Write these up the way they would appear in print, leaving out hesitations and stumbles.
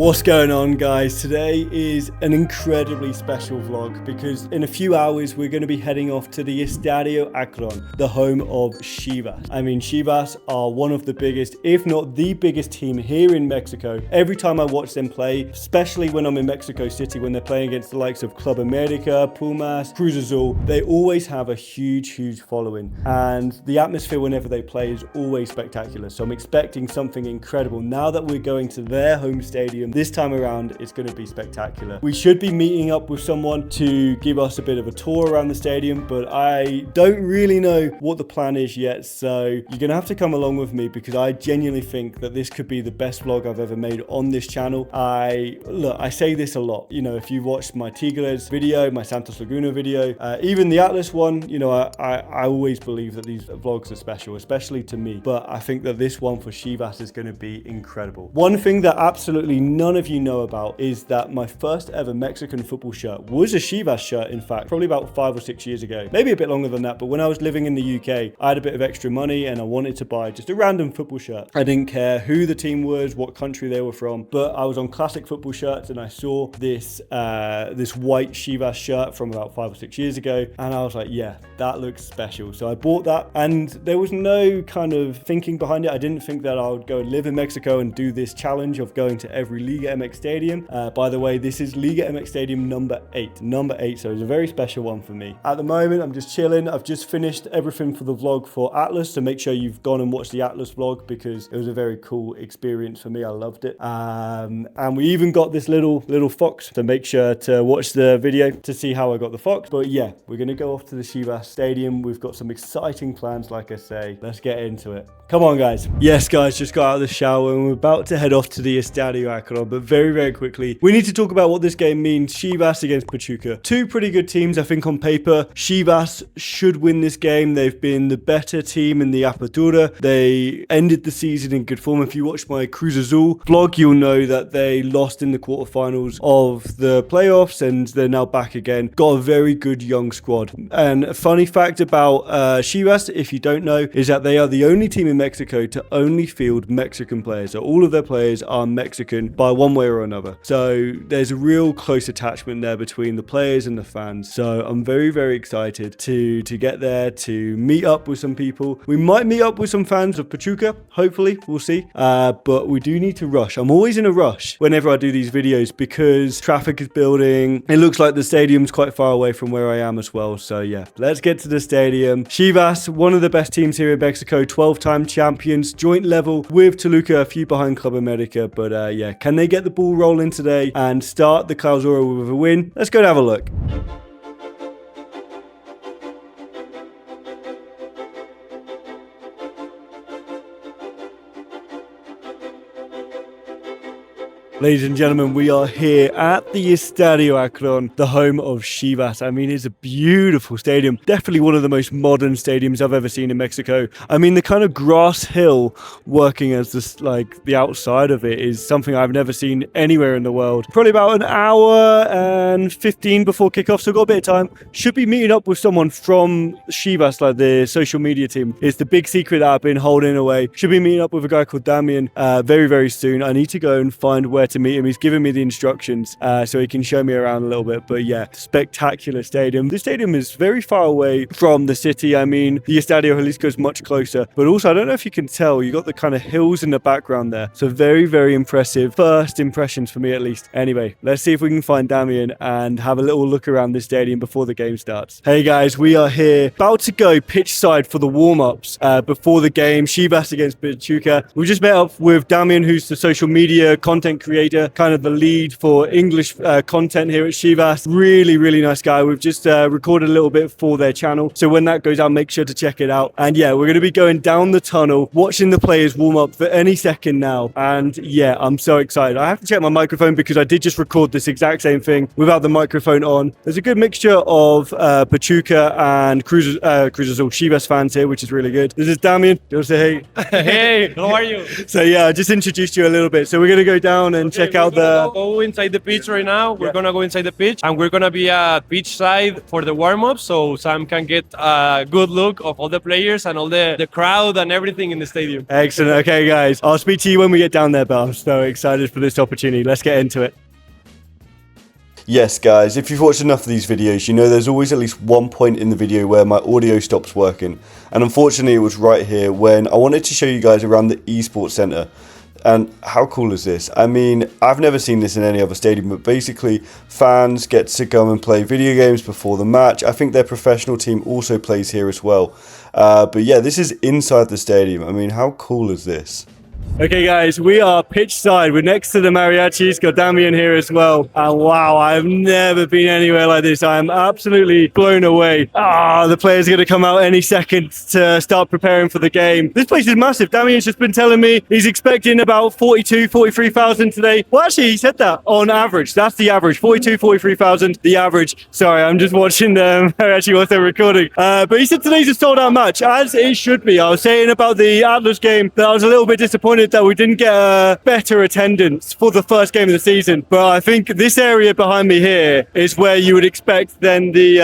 What's going on, guys? Today is an incredibly special vlog because in a few hours we're going to be heading off to the Estadio Akron, the home of Chivas. I mean, Chivas are one of the biggest, if not the biggest team here in Mexico. Every time I watch them play, especially when I'm in Mexico City, when they're playing against the likes of Club America, Pumas, Cruz Azul, they always have a huge following. And the atmosphere whenever they play is always spectacular. So I'm expecting something incredible. Now that we're going to their home stadium, this time around, it's going to be spectacular. We should be meeting up with someone to give us a bit of a tour around the stadium, but I don't really know what the plan is yet. So you're going to have to come along with me because I genuinely think that this could be the best vlog I've ever made on this channel. I say this a lot. You know, if you watched my Tigres video, my Santos Laguna video, even the Atlas one, you know, I always believe that these vlogs are special, especially to me. But I think that this one for Chivas is going to be incredible. One thing that absolutely none of you know about is that my first ever Mexican football shirt was a Chivas shirt, in fact, probably about 5 or 6 years ago, maybe a bit longer than that. But when I was living in the UK, I had a bit of extra money and I wanted to buy just a random football shirt. I didn't care who the team was, what country they were from, but I was on classic football shirts and I saw this this white Chivas shirt from about 5 or 6 years ago, and I was like, yeah, that looks special. So I bought that, and there was no kind of thinking behind it. I didn't think that I would go and live in Mexico and do this challenge of going to every Liga MX Stadium. By the way, this is Liga MX Stadium number 8, so it's a very special one for me. At the moment, I'm just chilling. I've just finished everything for the vlog for Atlas, so make sure you've gone and watched the Atlas vlog because it was a very cool experience for me. I loved it. And we even got this little fox, so make sure to watch the video to see how I got the fox. But yeah, we're going to go off to the Chivas Stadium. We've got some exciting plans, like I say. Let's get into it. Come on, guys. Yes, guys, just got out of the shower and we're about to head off to the Estadio Akron, but very quickly, we need to talk about what this game means. Chivas against Pachuca. Two pretty good teams, I think, on paper. Chivas should win this game. They've been the better team in the Apertura. They ended the season in good form. If you watch my Cruz Azul vlog, you'll know that they lost in the quarterfinals of the playoffs and they're now back again. Got a very good young squad. And a funny fact about Chivas, if you don't know, is that they are the only team in Mexico to only field Mexican players. So all of their players are Mexican by one way or another. So there's a real close attachment there between the players and the fans. So I'm very excited to get there, to meet up with some people. We might meet up with some fans of Pachuca, hopefully, we'll see. But we do need to rush. I'm always in a rush whenever I do these videos because traffic is building. It looks like the stadium's quite far away from where I am as well. So yeah, let's get to the stadium. Chivas, one of the best teams here in Mexico, 12-time champions, joint level with Toluca, a few behind Club America. But yeah, can they get the ball rolling today and start the Clausura with a win? Let's go and have a look. Ladies and gentlemen, we are here at the Estadio Akron, the home of Chivas. I mean, it's a beautiful stadium. Definitely one of the most modern stadiums I've ever seen in Mexico. I mean, the kind of grass hill working as this, like the outside of it is something I've never seen anywhere in the world. Probably about an hour and 15 before kickoff, so got a bit of time. Should be meeting up with someone from Chivas, like the social media team. It's the big secret that I've been holding away. Should be meeting up with a guy called Damian very soon. I need to go and find where to meet him. He's given me the instructions so he can show me around a little bit. But yeah, spectacular stadium. The stadium is very far away from the city. I mean, the Estadio Jalisco is much closer, but also I don't know if you can tell, you got the kind of hills in the background there. So very impressive first impressions for me, at least. Anyway, let's see if we can find Damian and have a little look around the stadium before the game starts. Hey guys, we are here about to go pitch side for the warm-ups before the game. Chivas against Pachuca. We just met up with Damian, who's the social media content creator, kind of the lead for English content here at Chivas. Really nice guy. We've just recorded a little bit for their channel, so when that goes out, make sure to check it out. And yeah, we're going to be going down the tunnel, watching the players warm up for any second now. And yeah, I'm so excited. I have to check my microphone because I did just record this exact same thing without the microphone on. There's a good mixture of Pachuca and Cruz Azul Chivas fans here, which is really good. This is Damian. Do you want to say hey? Hey, how are you? So yeah, I just introduced you a little bit. So we're going to go down and and check out the... Go inside the pitch right now. We're gonna go inside the pitch, and we're gonna be at Pitchside for the warm-up, so Sam can get a good look of all the players and all the crowd and everything in the stadium. Excellent. Okay, guys, I'll speak to you when we get down there, but I'm so excited for this opportunity. Let's get into it. Yes, guys, if you've watched enough of these videos, you know there's always at least one point in the video where my audio stops working. And unfortunately, it was right here when I wanted to show you guys around the esports center. And how cool is this? I mean, I've never seen this in any other stadium, but basically fans get to go and play video games before the match. I think their professional team also plays here as well. But yeah, this is inside the stadium. I mean, how cool is this? Okay, guys, we are pitchside. We're next to the mariachis. Got Damian here as well. And wow, I've never been anywhere like this. I am absolutely blown away. The players are going to come out any second to start preparing for the game. This place is massive. Damian's just been telling me he's expecting about 43,000 today. Well, actually, he said that on average. That's the average. 43,000, the average. Sorry, I'm just watching them actually whilst they're recording. But he said today's a sold-out match, as it should be. I was saying about the Atlas game that I was a little bit disappointed that we didn't get a better attendance for the first game of the season, but I think this area behind me here is where you would expect then the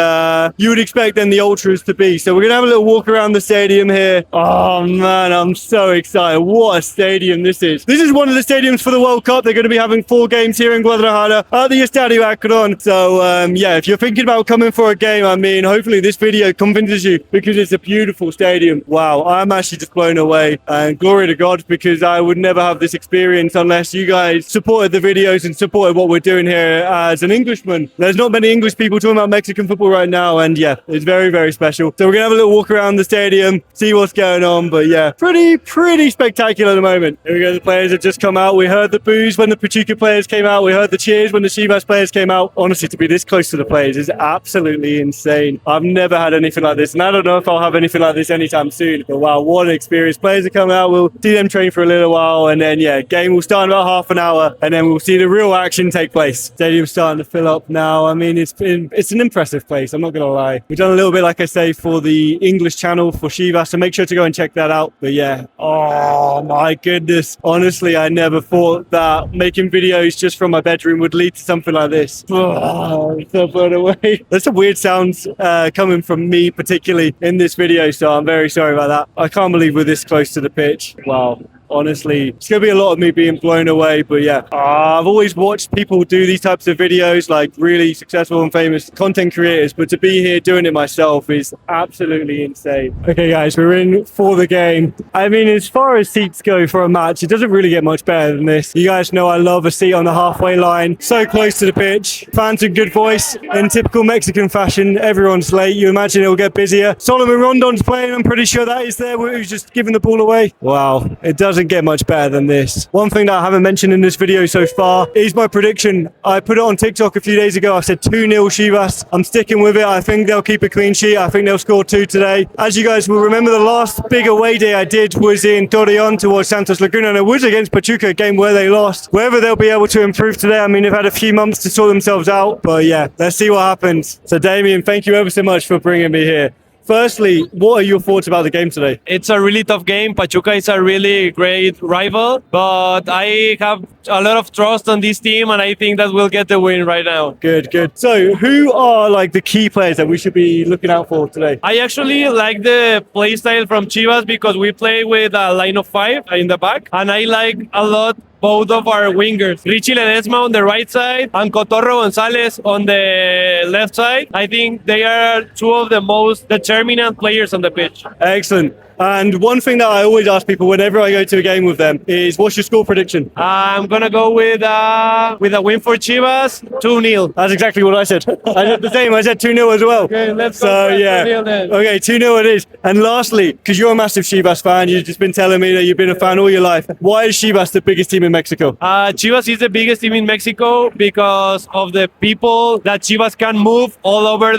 ultras to be. So we're gonna have a little walk around the stadium here. Oh man, I'm so excited! What a stadium this is! This is one of the stadiums for the World Cup. They're going to be having 4 games here in Guadalajara at the Estadio Akron. So yeah, if you're thinking about coming for a game, I mean, hopefully this video convinces you because it's a beautiful stadium. Wow, I'm actually just blown away, and glory to God, because I would never have this experience unless you guys supported the videos and supported what we're doing here as an Englishman. There's not many English people talking about Mexican football right now, and yeah, it's very, very special. So we're gonna have a little walk around the stadium, see what's going on, but yeah, pretty spectacular at the moment. Here we go, the players have just come out. We heard the boos when the Pachuca players came out. We heard the cheers when the Chivas players came out. Honestly, to be this close to the players is absolutely insane. I've never had anything like this, and I don't know if I'll have anything like this anytime soon, but wow, what an experience. Players are coming out. We'll see them train for a little while, and then yeah, game will start in about half an hour, and then we'll see the real action take place. Stadium's starting to fill up now. I mean, it's an impressive place, I'm not gonna lie. We've done a little bit, like I say, for the English channel for Chivas, so make sure to go and check that out. But yeah, oh my goodness, honestly, I never thought that making videos just from my bedroom would lead to something like this. Oh, I'm so blown away. There's some weird sounds coming from me particularly in this video, so I'm very sorry about that. I can't believe we're this close to the pitch. Wow. Honestly, it's going to be a lot of me being blown away, but yeah, I've always watched people do these types of videos, like really successful and famous content creators, but to be here doing it myself is absolutely insane. Okay guys, we're in for the game. I mean, as far as seats go for a match, it doesn't really get much better than this. You guys know I love a seat on the halfway line, so close to the pitch. Fans in good voice. In typical Mexican fashion, everyone's late. You imagine it'll get busier. Solomon Rondon's playing, I'm pretty sure that is there, who's just giving the ball away. Wow, it doesn't get much better than this. One thing that I haven't mentioned in this video so far is my prediction. I put it on TikTok a few days ago. I said 2-0 Chivas. I'm sticking with it. I think they'll keep a clean sheet. I think they'll score 2 today. As you guys will remember, the last big away day I did was in Torreon towards Santos Laguna, and it was against Pachuca, a game where they lost. Whether they'll be able to improve today, I mean, they've had a few months to sort themselves out, but yeah, let's see what happens. So Damien, thank you ever so much for bringing me here. Firstly, what are your thoughts about the game today? It's a really tough game. Pachuca is a really great rival, but I have a lot of trust on this team, and I think that we'll get the win right now. Good. So who are like the key players that we should be looking out for today? I actually like the play style from Chivas because we play with a line of 5 in the back, and I like a lot both of our wingers, Richie Ledesma on the right side and Cotorro Gonzalez on the left side. I think they are 2 of the most determinant players on the pitch. Excellent. And one thing that I always ask people whenever I go to a game with them is, what's your score prediction? I'm gonna go with a win for Chivas, 2-0. That's exactly what I said. I said the same. I said 2-0 as well. Okay, let's go. So yeah. 2-0 then. Okay, 2-0 it is. And lastly, because you're a massive Chivas fan, you've just been telling me that you've been a fan all your life. Why is Chivas the biggest team in Mexico? Chivas is the biggest team in Mexico because of the people that Chivas can move all over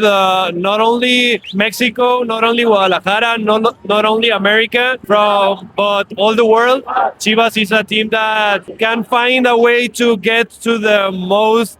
not only Mexico, not only Guadalajara, not only America, but all the world. Chivas is a team that can find a way to get to the most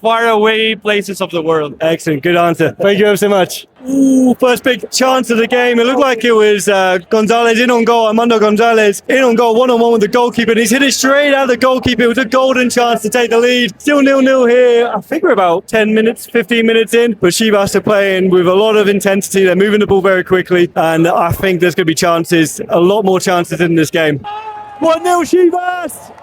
far away places of the world. Excellent, good answer. Thank you ever so much. Ooh, first big chance of the game. It looked like it was Gonzalez in on goal. Armando Gonzalez in on goal, one-on-one with the goalkeeper. And he's hit it straight out of the goalkeeper. It was a golden chance to take the lead. Still 0-0 here. I think we're about 10 minutes, 15 minutes in. But Chivas are playing with a lot of intensity. They're moving the ball very quickly. And I think there's going to be chances, a lot more chances in this game. 1-0 Chivas!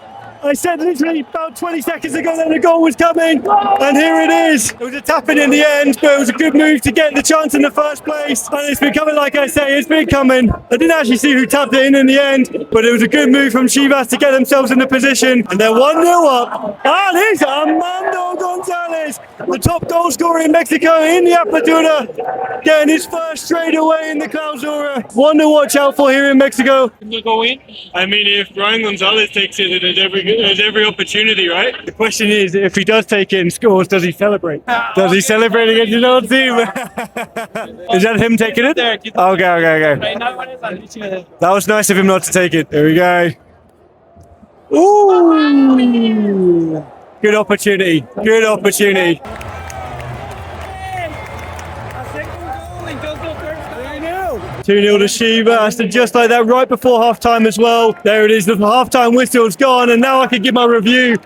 I said literally about 20 seconds ago that the goal was coming, and here it is. It was a tap-in in the end, but it was a good move to get the chance in the first place, and it's been coming, like I say, it's been coming. I didn't actually see who tapped it in the end, but it was a good move from Chivas to get themselves in the position, and they're 1-0 up. And here's Armando Gonzalez, the top goal scorer in Mexico in the Apertura, getting his first straight away in the Clausura. One to watch out for here in Mexico. Go in. I mean, if Ryan Gonzalez takes it, there's every opportunity, right? The question is, if he does take it and scores, does he celebrate? Does he celebrate against his own team? Is that him taking it? Okay. That was nice of him not to take it. There we go. Ooh! Good opportunity. Good opportunity. 2-0 to Chivas, and just like that, right before half-time as well. There it is, the half-time whistle's gone, and now I can give my review.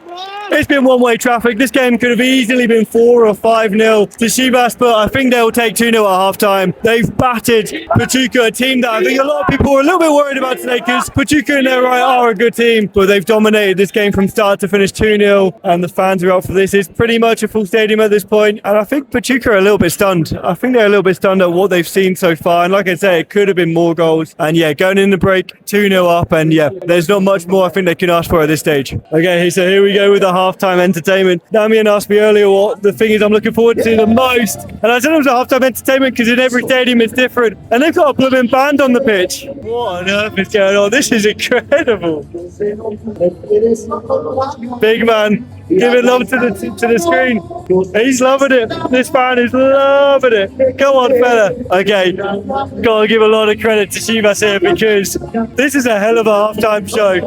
It's been one-way traffic. This game could have easily been 4 or 5-0 to Chivas, but I think they'll take 2-0 at half-time. They've battered Pachuca, a team that I think a lot of people are a little bit worried about today, because Pachuca in their right are a good team, but they've dominated this game from start to finish 2-0, and the fans are out for this. It's pretty much a full stadium at this point, and I think Pachuca are a little bit stunned. I think they're a little bit stunned at what they've seen so far, and like I say, it could have been more goals. And yeah, going in the break, 2-0 up, and yeah, there's not much more I think they can ask for at this stage. Okay, so here we go with the halftime entertainment. Damian asked me earlier what the thing is I'm looking forward to the most, and I said it was a halftime entertainment because in every stadium it's different, and they've got a blooming band on the pitch. What on earth is going on? This is incredible. Big man, giving love to the screen. He's loving it. This fan is loving it. Come on, fella. Okay, gotta give a lot of credit to Chivas here, because this is a hell of a halftime show.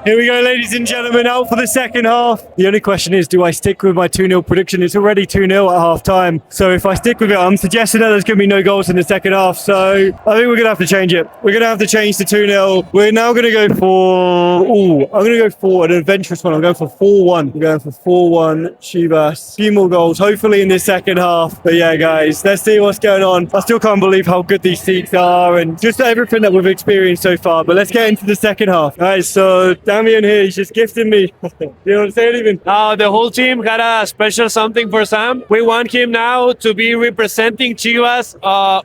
Here we go, ladies and gentlemen, out for the second half. The only question is, do I stick with my 2-0 prediction? It's already 2-0 at half-time. So if I stick with it, I'm suggesting that there's going to be no goals in the second half. So I think we're going to have to change it. We're going to have to change to 2-0. We're now going to go for... I'm going to go for an adventurous one. I'm going for 4-1. I'm going for 4-1 Chivas. A few more goals, hopefully in this second half. But yeah, guys, let's see what's going on. I still can't believe how good these seats are and just everything that we've experienced so far. But let's get into the second half. All right, so... Damian here, he's just gifting me. You want to say anything? The whole team had a special something for Sam. We want him now to be representing Chivas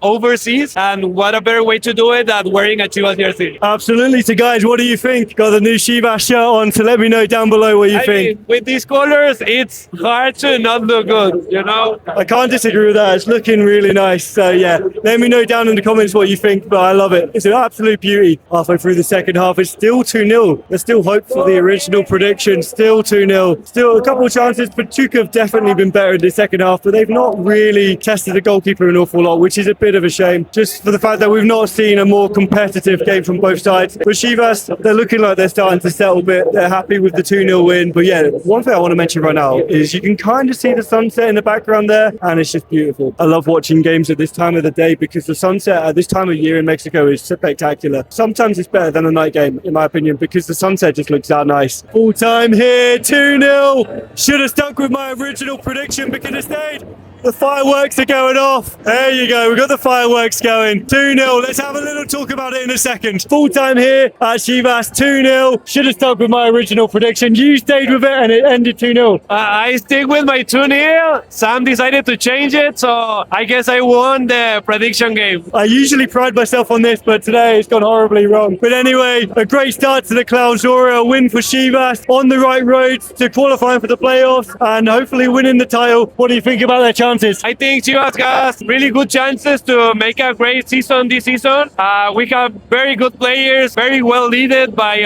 overseas, and what a better way to do it than wearing a Chivas jersey. Absolutely. So guys, what do you think? Got the new Chivas shirt on, so let me know down below what you think. With these colors, it's hard to not look good, you know? I can't disagree with that. It's looking really nice. So yeah, let me know down in the comments what you think, but I love it. It's an absolute beauty. Halfway through the second half, it's still 2-0. There's still hope for the original prediction. Still 2-0. Still a couple of chances. Pachuca have definitely been better in the second half, but they've not really tested the goalkeeper an awful lot, which is a bit of a shame, just for the fact that we've not seen a more competitive game from both sides. But Chivas, they're looking like they're starting to settle a bit. They're happy with the 2-0 win. But yeah, one thing I want to mention right now is you can kind of see the sunset in the background there, and it's just beautiful. I love watching games at this time of the day because the sunset at this time of year in Mexico is spectacular. Sometimes it's better than a night game, in my opinion, because the sunset just looks that nice. Full time here, 2-0. Should have stuck with my original prediction because it stayed. The fireworks are going off. There you go. We've got the fireworks going. 2-0. Let's have a little talk about it in a second. Full time here at Chivas, 2-0. Should have stuck with my original prediction. You stayed with it and it ended 2-0. I stick with my 2-0. Sam decided to change it, so I guess I won the prediction game. I usually pride myself on this, but today it's gone horribly wrong. But anyway, a great start to the Clausura, a win for Chivas, on the right road to qualifying for the playoffs and hopefully winning the title. What do you think about their chances? I think Chivas has really good chances to make a great season this season. We have very good players, very well led by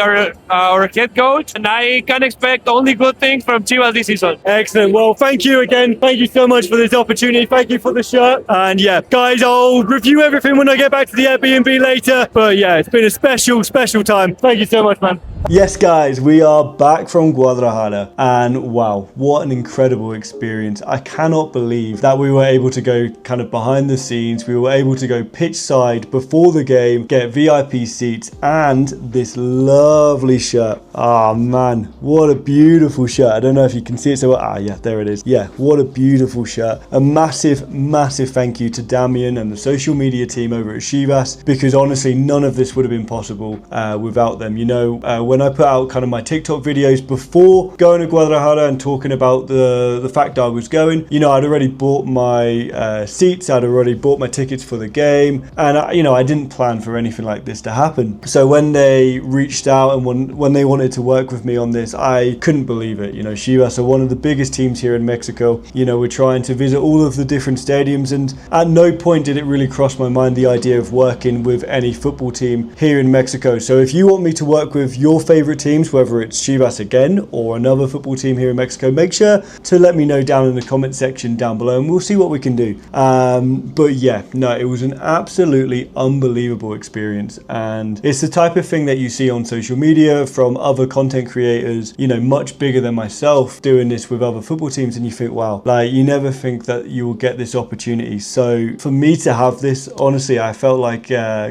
our head coach, and I can expect only good things from Chivas this season. Excellent. Well, thank you again. Thank you so much for this opportunity. Thank you for the shirt. And yeah, guys, I'll review everything when I get back to the Airbnb later. But yeah, it's been a special time. Thank you so much, man. Yes, guys, we are back from Guadalajara, and wow, what an incredible experience. I cannot believe that we were able to go kind of behind the scenes. We were able to go pitch side before the game, get VIP seats, and this lovely shirt. Ah, man, what a beautiful shirt. I don't know if you can see it so well. Yeah, there it is. Yeah, what a beautiful shirt. A massive thank you to Damian and the social media team over at Chivas, because honestly, none of this would have been possible without them. You know, when I put out kind of my TikTok videos before going to Guadalajara and talking about the fact I was going, you know, I'd already bought my seats, I'd already bought my tickets for the game, and I didn't plan for anything like this to happen. So when they reached out and when they wanted to work with me on this, I couldn't believe it. You know, Chivas are one of the biggest teams here in Mexico. You know, we're trying to visit all of the different stadiums, and at no point did it really cross my mind the idea of working with any football team here in Mexico. So if you want me to work with your favorite teams, whether it's Chivas again or another football team here in Mexico, make sure to let me know down in the comment section down below, and we'll see what we can do. But yeah, no, it was an absolutely unbelievable experience, and it's the type of thing that you see on social media from other content creators, you know, much bigger than myself, doing this with other football teams, and you think, wow, like, you never think that you will get this opportunity. So for me to have this, honestly, I felt like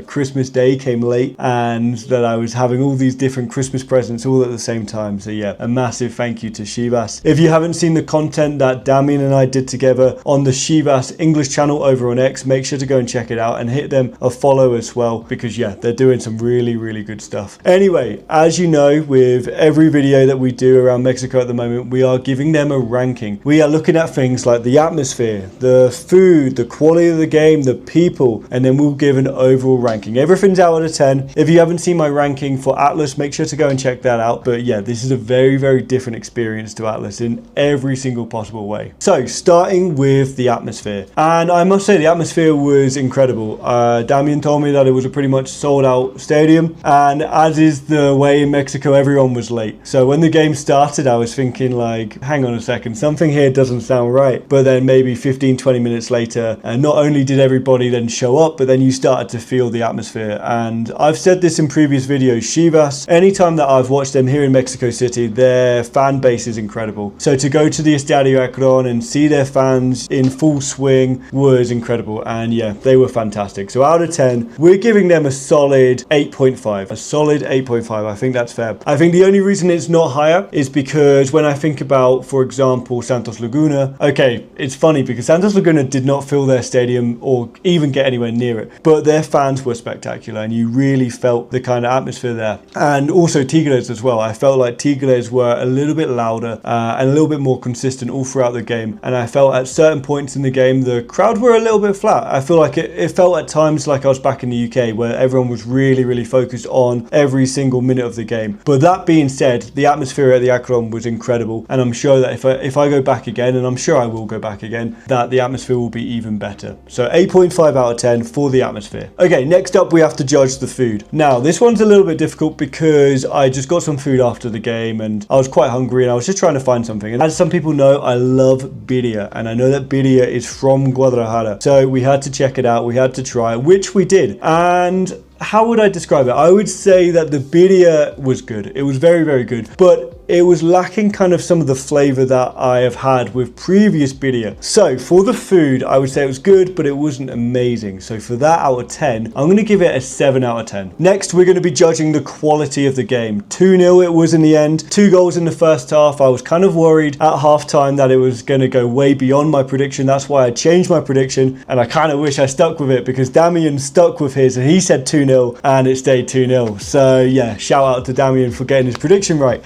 Christmas Day came late, and that I was having all these different Christmas presents all at the same time. So yeah, a massive thank you to Chivas. If you haven't seen the content that Damian and I did together on the Chivas English channel over on X, make sure to go and check it out and hit them a follow as well, because yeah, they're doing some really good stuff. Anyway, as you know, with every video that we do around Mexico at the moment, we are giving them a ranking. We are looking at things like the atmosphere, the food, the quality of the game, the people, and then we'll give an overall ranking. Everything's out of 10. If you haven't seen my ranking for Atlas, make sure to go and check that out. But yeah, this is a very different experience to Atlas in every single possible way. So starting with the atmosphere, and I must say the atmosphere was incredible. Damian told me that it was a pretty much sold out stadium, and as is the way in Mexico, everyone was late. So when the game started, I was thinking like, hang on a second, something here doesn't sound right. But then maybe 15-20 minutes later, not only did everybody then show up, but then you started to feel the atmosphere. And I've said this in previous videos, Chivas, anytime that I've watched them here in Mexico City, their fan base is incredible. So to go to the Estadio Akron and see their fans in full swing was incredible, and yeah, they were fantastic. So out of 10, we're giving them a solid 8.5. A solid 8.5. I think that's fair. I think the only reason it's not higher is because when I think about, for example, Santos Laguna, okay, it's funny because Santos Laguna did not fill their stadium or even get anywhere near it, but their fans were spectacular, and you really felt the kind of atmosphere there. And also Tigres as well. I felt like Tigres were a little bit louder and a little bit more consistent all throughout the game, and I felt at certain points in the game the crowd were a little bit flat. I feel like it felt at times like I was back in the UK, where everyone was really focused on every single minute of the game. But that being said, the atmosphere at the Akron was incredible, and I'm sure that if I go back again, and I'm sure I will go back again, that the atmosphere will be even better. So 8.5 out of 10 for the atmosphere. Okay, next up we have to judge the food. Now this one's a little bit difficult because I just got some food after the game and I was quite hungry and I was just trying to find something. And as some people know, I love birria, and I know that birria is from Guadalajara. So we had to check it out, we had to try it, which we did. And how would I describe it? I would say that the birria was good. It was very good, but it was lacking kind of some of the flavor that I have had with previous birria. So for the food, I would say it was good, but it wasn't amazing. So for that out of 10, I'm going to give it a 7 out of 10. Next, we're going to be judging the quality of the game. 2-0 it was in the end. 2 goals in the first half. I was kind of worried at halftime that it was going to go way beyond my prediction. That's why I changed my prediction, and I kind of wish I stuck with it because Damian stuck with his and he said 2-0 and it stayed 2-0. So yeah, shout out to Damian for getting his prediction right.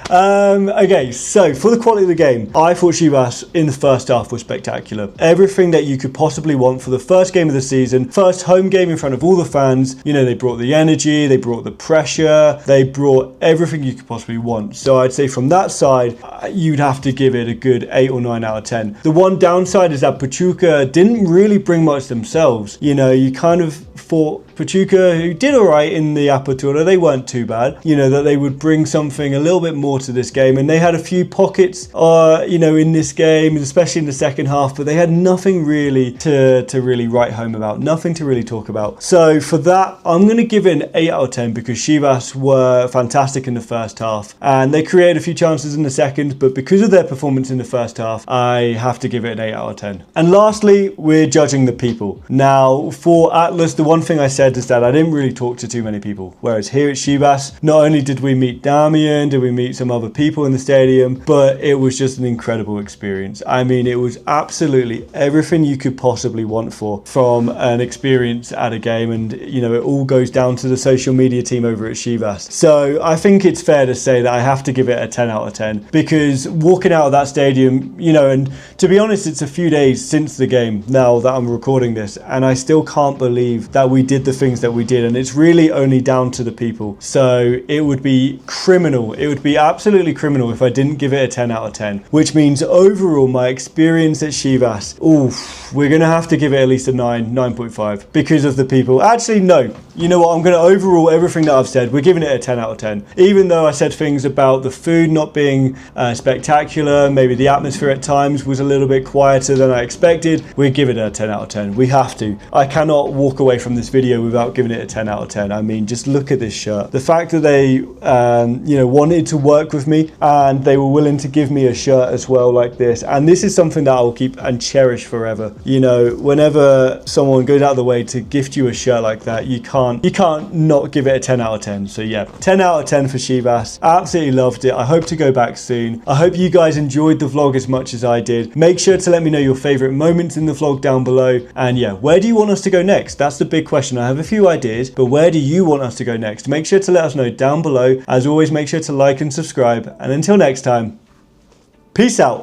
Okay, so for the quality of the game, I thought Chivas in the first half was spectacular. Everything that you could possibly want for the first game of the season, first home game in front of all the fans. You know, they brought the energy, they brought the pressure, they brought everything you could possibly want. So I'd say from that side, you'd have to give it a good 8 or 9 out of 10. The one downside is that Pachuca didn't really bring much themselves. You know, you kind of for Pachuca, who did all right in the Apertura. They weren't too bad. You know, that they would bring something a little bit more to this game. And they had a few pockets, you know, in this game, especially in the second half, but they had nothing really to really write home about. Nothing to really talk about. So for that, I'm going to give it an 8 out of 10 because Chivas were fantastic in the first half. And they created a few chances in the second, but because of their performance in the first half, I have to give it an 8 out of 10. And lastly, we're judging the people. Now, for Atlas, the one thing I said is that I didn't really talk to too many people. Whereas here at Chivas, not only did we meet Damian, did we meet some other people in the stadium, but it was just an incredible experience. I mean, it was absolutely everything you could possibly want from an experience at a game. And, you know, it all goes down to the social media team over at Chivas. So I think it's fair to say that I have to give it a 10 out of 10 because walking out of that stadium, you know, and to be honest, it's a few days since the game now that I'm recording this, and I still can't believe that we did the things that we did, and it's really only down to the people. So it would be criminal, it would be absolutely criminal if I didn't give it a 10 out of 10, which means overall my experience at Chivas, we're gonna have to give it at least a 9.5 because of the people. Actually, no, you know what, I'm gonna overrule everything that I've said, we're giving it a 10 out of 10. Even though I said things about the food not being spectacular, maybe the atmosphere at times was a little bit quieter than I expected, we give it a 10 out of 10. We have to. I cannot walk away from this video without giving it a 10 out of 10. I mean, just look at this shirt. The fact that they, you know, wanted to work with me and they were willing to give me a shirt as well like this. And this is something that I'll keep and cherish forever. You know, whenever someone goes out of the way to gift you a shirt like that, you can't not give it a 10 out of 10. So yeah, 10 out of 10 for Chivas. Absolutely loved it. I hope to go back soon. I hope you guys enjoyed the vlog as much as I did. Make sure to let me know your favorite moments in the vlog down below. And yeah, where do you want us to go next? That's the big question. I have a few ideas, but where do you want us to go next? Make sure to let us know down below. As always, make sure to like and subscribe. And until next time, peace out.